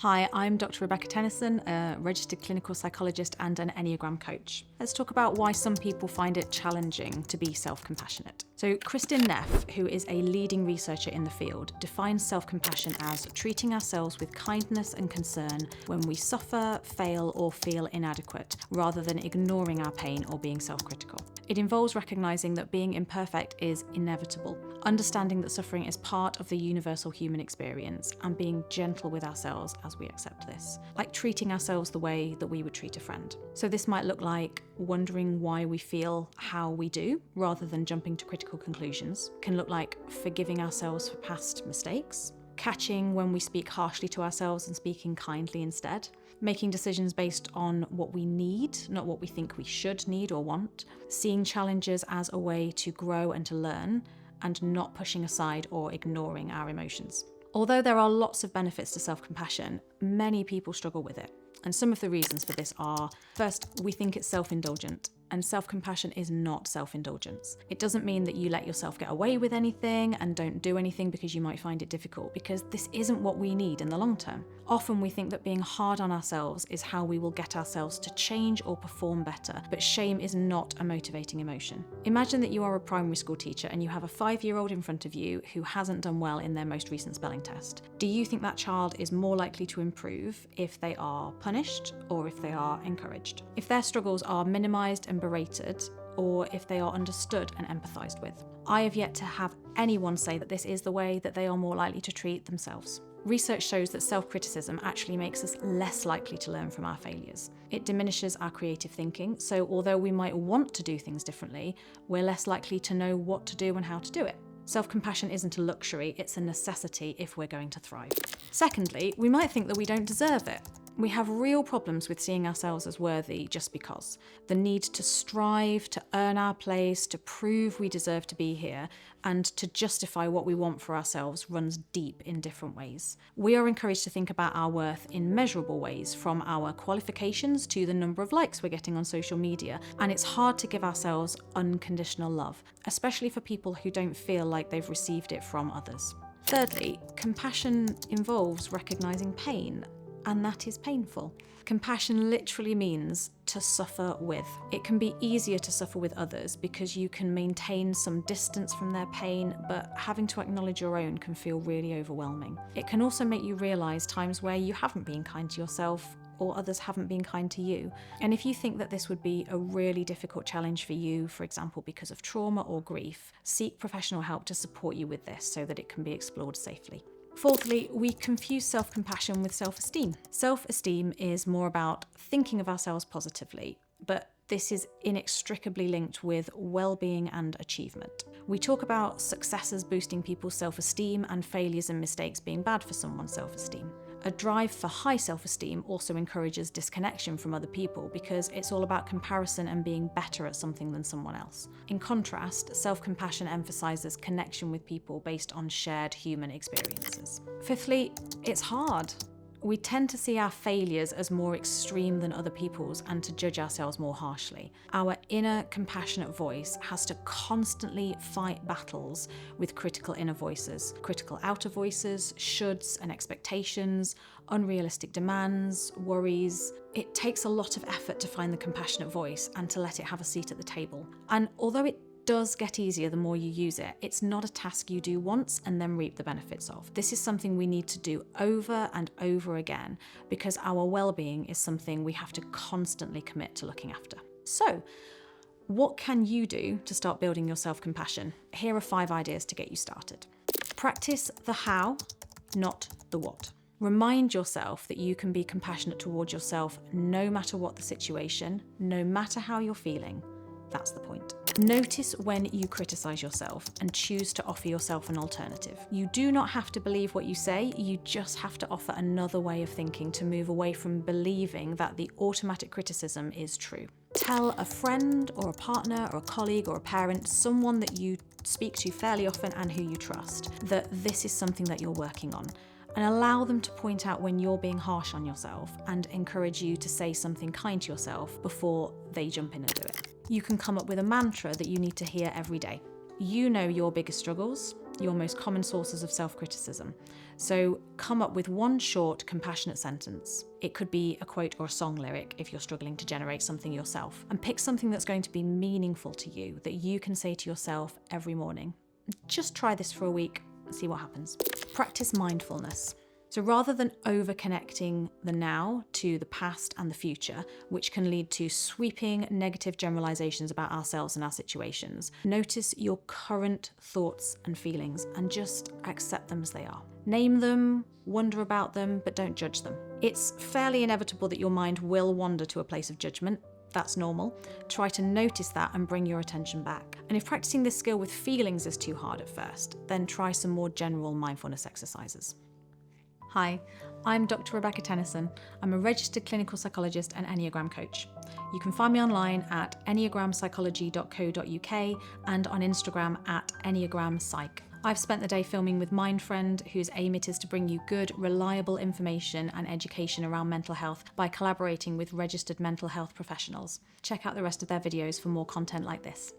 Hi, I'm Dr. Rebekah Tennyson, a registered clinical psychologist and an Enneagram coach. Let's talk about why some people find it challenging to be self-compassionate. So Kristin Neff, who is a leading researcher in the field, defines self-compassion as treating ourselves with kindness and concern when we suffer, fail, or feel inadequate, rather than ignoring our pain or being self-critical. It involves recognizing that being imperfect is inevitable, understanding that suffering is part of the universal human experience, and being gentle with ourselves as we accept this, like treating ourselves the way that we would treat a friend. So this might look like wondering why we feel how we do, rather than jumping to critical conclusions. It can look like forgiving ourselves for past mistakes, catching when we speak harshly to ourselves and speaking kindly instead, making decisions based on what we need, not what we think we should need or want, seeing challenges as a way to grow and to learn, and not pushing aside or ignoring our emotions. Although there are lots of benefits to self-compassion, many people struggle with it. And some of the reasons for this are, first, we think it's self-indulgent. And self-compassion is not self-indulgence. It doesn't mean that you let yourself get away with anything and don't do anything because you might find it difficult, because this isn't what we need in the long term. Often we think that being hard on ourselves is how we will get ourselves to change or perform better, but shame is not a motivating emotion. Imagine that you are a primary school teacher and you have a 5-year-old in front of you who hasn't done well in their most recent spelling test. Do you think that child is more likely to improve if they are punished or if they are encouraged? If their struggles are minimised and berated, or if they are understood and empathised with? I have yet to have anyone say that this is the way that they are more likely to treat themselves. Research shows that self-criticism actually makes us less likely to learn from our failures. It diminishes our creative thinking, so although we might want to do things differently, we're less likely to know what to do and how to do it. Self-compassion isn't a luxury, it's a necessity if we're going to thrive. Secondly, we might think that we don't deserve it. We have real problems with seeing ourselves as worthy just because. The need to strive, to earn our place, to prove we deserve to be here, and to justify what we want for ourselves runs deep in different ways. We are encouraged to think about our worth in measurable ways, from our qualifications to the number of likes we're getting on social media, and it's hard to give ourselves unconditional love, especially for people who don't feel like they've received it from others. Thirdly, compassion involves recognizing pain. And that is painful. Compassion literally means to suffer with. It can be easier to suffer with others because you can maintain some distance from their pain, but having to acknowledge your own can feel really overwhelming. It can also make you realise times where you haven't been kind to yourself or others haven't been kind to you. And if you think that this would be a really difficult challenge for you, for example, because of trauma or grief, seek professional help to support you with this so that it can be explored safely. Fourthly, we confuse self-compassion with self-esteem. Self-esteem is more about thinking of ourselves positively, but this is inextricably linked with well-being and achievement. We talk about successes boosting people's self-esteem and failures and mistakes being bad for someone's self-esteem. A drive for high self-esteem also encourages disconnection from other people because it's all about comparison and being better at something than someone else. In contrast, self-compassion emphasises connection with people based on shared human experiences. Fifthly, it's hard. We tend to see our failures as more extreme than other people's and to judge ourselves more harshly. Our inner compassionate voice has to constantly fight battles with critical inner voices, critical outer voices, shoulds and expectations, unrealistic demands, worries. It takes a lot of effort to find the compassionate voice and to let it have a seat at the table. And although it does get easier the more you use it, it's not a task you do once and then reap the benefits of. This is something we need to do over and over again because our well-being is something we have to constantly commit to looking after. So, what can you do to start building your self-compassion? Here are 5 ideas to get you started. Practice the how, not the what. Remind yourself that you can be compassionate towards yourself no matter what the situation, no matter how you're feeling. That's the point. Notice when you criticise yourself and choose to offer yourself an alternative. You do not have to believe what you say, you just have to offer another way of thinking to move away from believing that the automatic criticism is true. Tell a friend or a partner or a colleague or a parent, someone that you speak to fairly often and who you trust, that this is something that you're working on. And allow them to point out when you're being harsh on yourself and encourage you to say something kind to yourself before they jump in and do it. You can come up with a mantra that you need to hear every day. You know your biggest struggles, your most common sources of self-criticism. So come up with one short, compassionate sentence. It could be a quote or a song lyric if you're struggling to generate something yourself. And pick something that's going to be meaningful to you that you can say to yourself every morning. Just try this for a week and see what happens. Practice mindfulness. So rather than over-connecting the now to the past and the future, which can lead to sweeping negative generalizations about ourselves and our situations, notice your current thoughts and feelings and just accept them as they are. Name them, wonder about them, but don't judge them. It's fairly inevitable that your mind will wander to a place of judgment. That's normal. Try to notice that and bring your attention back. And if practicing this skill with feelings is too hard at first, then try some more general mindfulness exercises. Hi, I'm Dr. Rebekah Tennyson. I'm a registered clinical psychologist and Enneagram coach. You can find me online at enneagrampsychology.co.uk and on Instagram at enneagrampsych. I've spent the day filming with MindFriend, whose aim it is to bring you good, reliable information and education around mental health by collaborating with registered mental health professionals. Check out the rest of their videos for more content like this.